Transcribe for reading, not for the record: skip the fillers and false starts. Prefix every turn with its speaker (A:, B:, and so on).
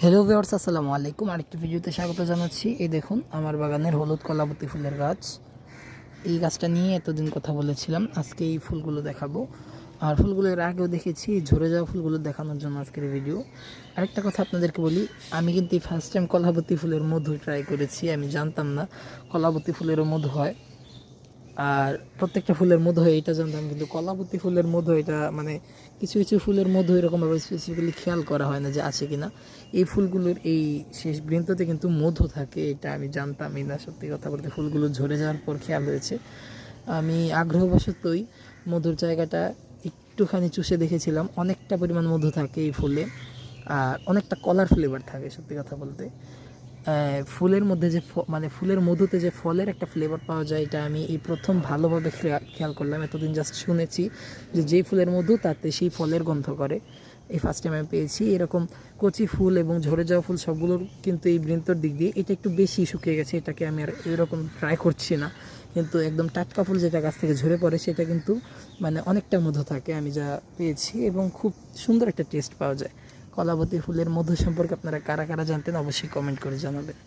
A: Hello viewers, আসসালামু আলাইকুম। আরেকটি ভিডিওতে স্বাগত জানাচ্ছি। এই দেখুন আমার বাগানের হলুদ কলাবতী ফুলের গাছ। এই গাছটা নিয়ে এতদিন কথা বলেছিলাম, আজকে এই ফুলগুলো দেখাবো। আর ফুলগুলো এর আগেও দেখেছি, ঝরে যাওয়া ফুলগুলো দেখানোর জন্য আজকের ভিডিও। আরেকটা কথা আপনাদেরকে বলি, আমি কিন্তু এই ফার্স্ট টাইম কলাবতী ফুলের মধু ট্রাই করেছি। আমি জানতাম না কলাবতী ফুলেরও মধু হয়, আর প্রত্যেকটা ফুলের মধু হয় এটা জানতাম, কিন্তু কলাবতী ফুলের মধু এটা মানে কিছু কিছু ফুলের মধু এরকমভাবে স্পেসিফিক্যালি খেয়াল করা হয় না যে আছে কিনা। এই ফুলগুলোর এই শেষ বৃন্ততে কিন্তু মধু থাকে, এটা আমি জানতামই না। সত্যি কথা বলতে ফুলগুলো ঝরে যাওয়ার পর খেয়াল হয়েছে। আমি আগ্রহবশতই মধুর জায়গাটা একটুখানি চুষে দেখেছিলাম। অনেকটা পরিমাণ মধু থাকে এই ফুলে, আর অনেকটা কলার ফ্লেভার থাকে সত্যি কথা বলতে। ফুলের মধ্যে যে মানে ফুলের মধুতে যে ফলের একটা ফ্লেভার পাওয়া যায়, এটা আমি এই প্রথম ভালোভাবে খেয়াল করলাম। এতদিন জাস্ট শুনেছি যে যেই ফুলের মধু তাতে সেই ফলের গন্ধ করে, এই ফার্স্ট টাইম আমি পেয়েছি। এরকম কচি ফুল এবং ঝরে যাওয়া ফুল সবগুলোর কিন্তু এই বৃন্তর দিক দিয়ে এটা একটু বেশি শুকিয়ে গেছে, এটাকে আমি আর এরকম ট্রাই করছি না। কিন্তু একদম টাটকা ফুল যেটা গাছ থেকে ঝরে পড়ে সেটা কিন্তু মানে অনেকটা মধু থাকে আমি যা পেয়েছি, এবং খুব সুন্দর একটা টেস্ট পাওয়া যায়। কলাবতী ফুলের মধু সম্পর্কে আপনারা কারা কারা জানতেন অবশ্যই কমেন্ট করে জানাবেন।